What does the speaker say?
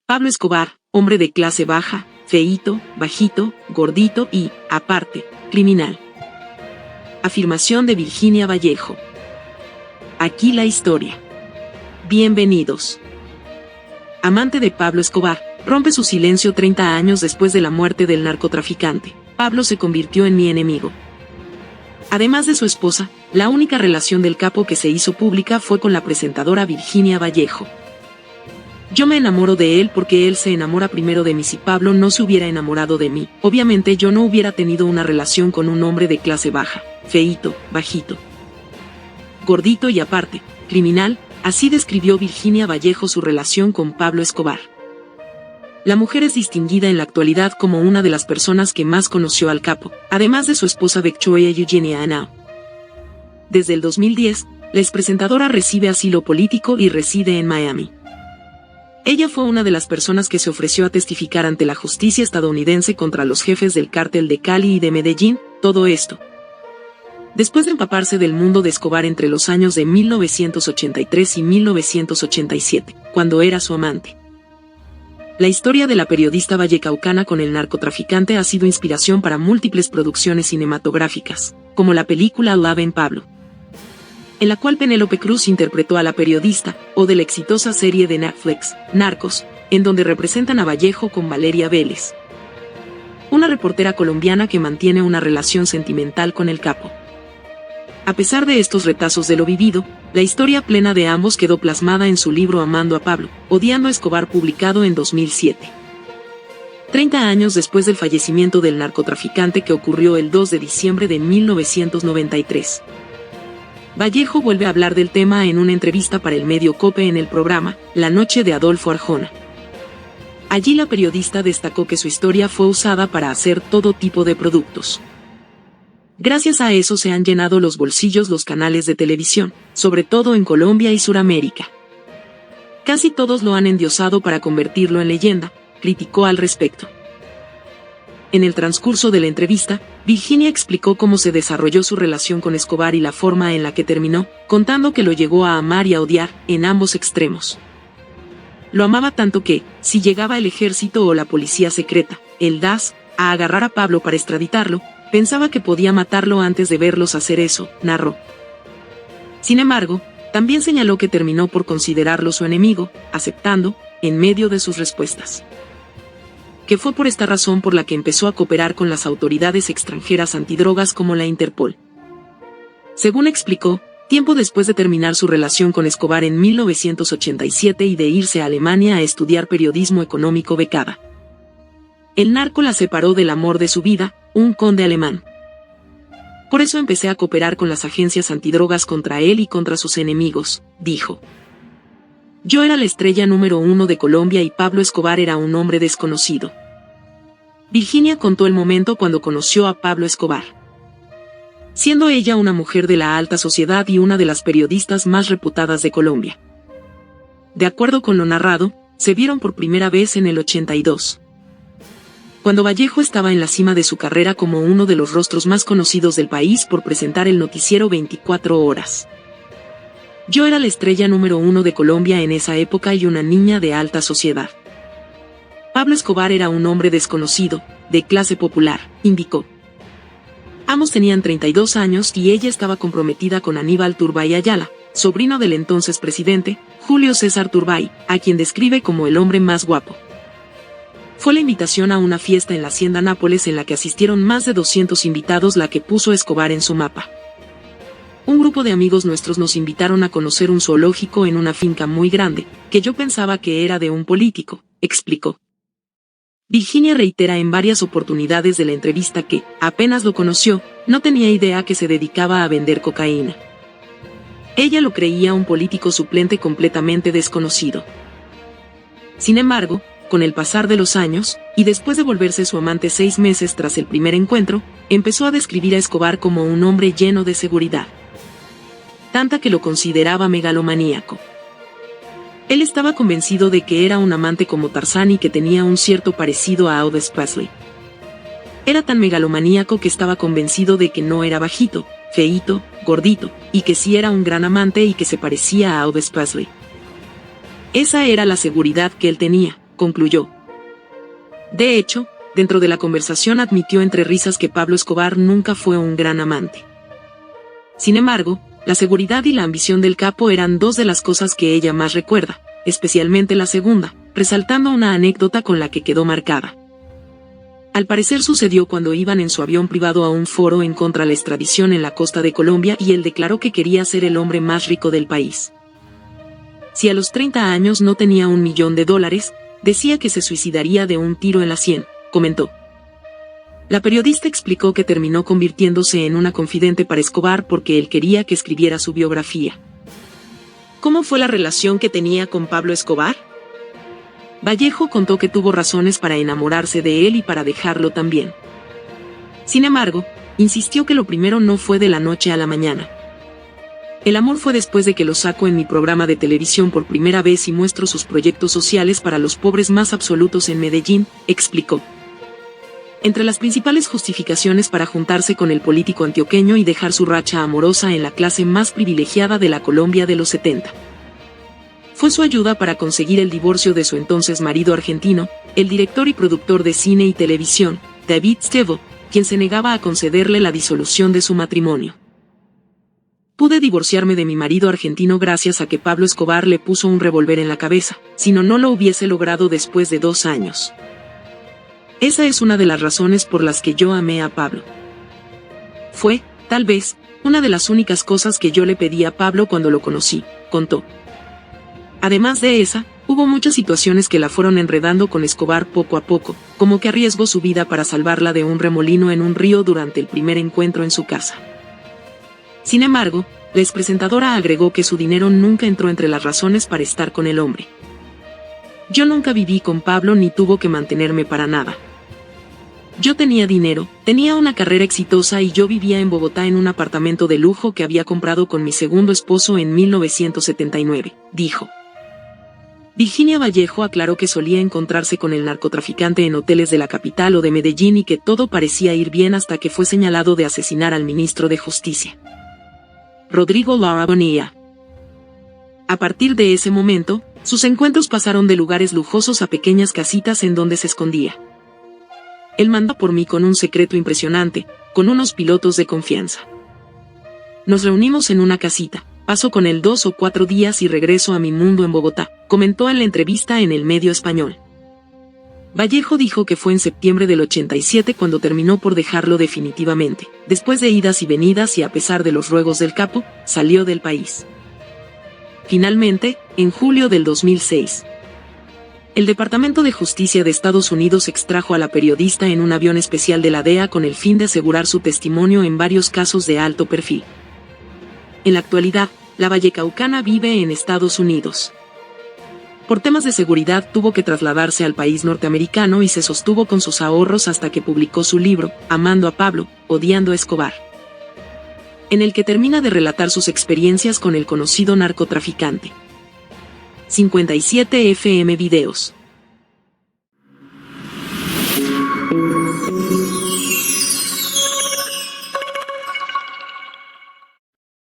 Pablo Escobar, hombre de clase baja, feíto, bajito, gordito y, aparte, criminal. Afirmación de Virginia Vallejo. Aquí la historia. Bienvenidos. Amante de Pablo Escobar, rompe su silencio 30 años después de la muerte del narcotraficante. Pablo se convirtió en mi enemigo. Además de su esposa, la única relación del capo que se hizo pública fue con la presentadora Virginia Vallejo. Yo me enamoro de él porque él se enamora primero de mí. Si Pablo no se hubiera enamorado de mí, obviamente yo no hubiera tenido una relación con un hombre de clase baja, feíto, bajito, gordito y aparte, criminal. Así describió Virginia Vallejo su relación con Pablo Escobar. La mujer es distinguida en la actualidad como una de las personas que más conoció al capo, además de su esposa Victoria Eugenia Henao. Desde el 2010, la expresentadora recibe asilo político y reside en Miami. Ella fue una de las personas que se ofreció a testificar ante la justicia estadounidense contra los jefes del cártel de Cali y de Medellín, todo esto después de empaparse del mundo de Escobar entre los años de 1983 y 1987, cuando era su amante. La historia de la periodista vallecaucana con el narcotraficante ha sido inspiración para múltiples producciones cinematográficas, como la película Love and Pablo, en la cual Penélope Cruz interpretó a la periodista, o de la exitosa serie de Netflix, Narcos, en donde representan a Vallejo con Valeria Vélez, una reportera colombiana que mantiene una relación sentimental con el capo. A pesar de estos retazos de lo vivido, la historia plena de ambos quedó plasmada en su libro Amando a Pablo, odiando a Escobar, publicado en 2007. 30 años después del fallecimiento del narcotraficante que ocurrió el 2 de diciembre de 1993. Vallejo vuelve a hablar del tema en una entrevista para el medio COPE en el programa La Noche de Adolfo Arjona. Allí la periodista destacó que su historia fue usada para hacer todo tipo de productos. Gracias a eso se han llenado los bolsillos los canales de televisión, sobre todo en Colombia y Suramérica. Casi todos lo han endiosado para convertirlo en leyenda, criticó al respecto. En el transcurso de la entrevista, Virginia explicó cómo se desarrolló su relación con Escobar y la forma en la que terminó, contando que lo llegó a amar y a odiar, en ambos extremos. Lo amaba tanto que, si llegaba el ejército o la policía secreta, el DAS, a agarrar a Pablo para extraditarlo, pensaba que podía matarlo antes de verlos hacer eso, narró. Sin embargo, también señaló que terminó por considerarlo su enemigo, aceptando, en medio de sus respuestas, que fue por esta razón por la que empezó a cooperar con las autoridades extranjeras antidrogas como la Interpol. Según explicó, tiempo después de terminar su relación con Escobar en 1987 y de irse a Alemania a estudiar periodismo económico becada, el narco la separó del amor de su vida, un conde alemán. Por eso empecé a cooperar con las agencias antidrogas contra él y contra sus enemigos, dijo. Yo era la estrella número 1 de Colombia y Pablo Escobar era un hombre desconocido. Virginia contó el momento cuando conoció a Pablo Escobar, siendo ella una mujer de la alta sociedad y una de las periodistas más reputadas de Colombia. De acuerdo con lo narrado, se vieron por primera vez en el 82. Cuando Vallejo estaba en la cima de su carrera como uno de los rostros más conocidos del país por presentar el noticiero 24 horas. Yo era la estrella número 1 de Colombia en esa época y una niña de alta sociedad. Pablo Escobar era un hombre desconocido, de clase popular, indicó. Ambos tenían 32 años y ella estaba comprometida con Aníbal Turbay Ayala, sobrino del entonces presidente, Julio César Turbay, a quien describe como el hombre más guapo. Fue la invitación a una fiesta en la Hacienda Nápoles en la que asistieron más de 200 invitados la que puso Escobar en su mapa. Un grupo de amigos nuestros nos invitaron a conocer un zoológico en una finca muy grande, que yo pensaba que era de un político, explicó. Virginia reitera en varias oportunidades de la entrevista que, apenas lo conoció, no tenía idea que se dedicaba a vender cocaína. Ella lo creía un político suplente completamente desconocido. Sin embargo, con el pasar de los años, y después de volverse su amante 6 meses tras el primer encuentro, empezó a describir a Escobar como un hombre lleno de seguridad. Tanta que lo consideraba megalomaníaco. Él estaba convencido de que era un amante como Tarzán y que tenía un cierto parecido a Elvis Presley. Era tan megalomaníaco que estaba convencido de que no era bajito, feíto, gordito, y que sí era un gran amante y que se parecía a Elvis Presley. Esa era la seguridad que él tenía, concluyó. De hecho, dentro de la conversación admitió entre risas que Pablo Escobar nunca fue un gran amante. Sin embargo, la seguridad y la ambición del capo eran dos de las cosas que ella más recuerda, especialmente la segunda, resaltando una anécdota con la que quedó marcada. Al parecer sucedió cuando iban en su avión privado a un foro en contra la extradición en la costa de Colombia y él declaró que quería ser el hombre más rico del país. Si a los 30 años no tenía $1 millón, decía que se suicidaría de un tiro en la sien, comentó. La periodista explicó que terminó convirtiéndose en una confidente para Escobar porque él quería que escribiera su biografía. ¿Cómo fue la relación que tenía con Pablo Escobar? Vallejo contó que tuvo razones para enamorarse de él y para dejarlo también. Sin embargo, insistió que lo primero no fue de la noche a la mañana. El amor fue después de que lo saco en mi programa de televisión por primera vez y muestro sus proyectos sociales para los pobres más absolutos en Medellín, explicó. Entre las principales justificaciones para juntarse con el político antioqueño y dejar su racha amorosa en la clase más privilegiada de la Colombia de los 70. Fue su ayuda para conseguir el divorcio de su entonces marido argentino, el director y productor de cine y televisión, David Stevo, quien se negaba a concederle la disolución de su matrimonio. Pude divorciarme de mi marido argentino gracias a que Pablo Escobar le puso un revólver en la cabeza, si no, no lo hubiese logrado después de 2 años. Esa es una de las razones por las que yo amé a Pablo. Fue, tal vez, una de las únicas cosas que yo le pedí a Pablo cuando lo conocí, contó. Además de esa, hubo muchas situaciones que la fueron enredando con Escobar poco a poco, como que arriesgó su vida para salvarla de un remolino en un río durante el primer encuentro en su casa. Sin embargo, la expresentadora agregó que su dinero nunca entró entre las razones para estar con el hombre. Yo nunca viví con Pablo ni tuvo que mantenerme para nada. Yo tenía dinero, tenía una carrera exitosa y yo vivía en Bogotá en un apartamento de lujo que había comprado con mi segundo esposo en 1979, dijo. Virginia Vallejo aclaró que solía encontrarse con el narcotraficante en hoteles de la capital o de Medellín y que todo parecía ir bien hasta que fue señalado de asesinar al ministro de Justicia, Rodrigo Lara Bonilla. A partir de ese momento, sus encuentros pasaron de lugares lujosos a pequeñas casitas en donde se escondía. Él mandó por mí con un secreto impresionante, con unos pilotos de confianza. Nos reunimos en una casita, paso con él 2 o 4 días y regreso a mi mundo en Bogotá, comentó en la entrevista en El Medio Español. Vallejo dijo que fue en septiembre del 87 cuando terminó por dejarlo definitivamente. Después de idas y venidas y a pesar de los ruegos del capo, salió del país. Finalmente, en julio del 2006, el Departamento de Justicia de Estados Unidos extrajo a la periodista en un avión especial de la DEA con el fin de asegurar su testimonio en varios casos de alto perfil. En la actualidad, la vallecaucana vive en Estados Unidos. Por temas de seguridad tuvo que trasladarse al país norteamericano y se sostuvo con sus ahorros hasta que publicó su libro, Amando a Pablo, Odiando a Escobar, en el que termina de relatar sus experiencias con el conocido narcotraficante. 57 FM Videos.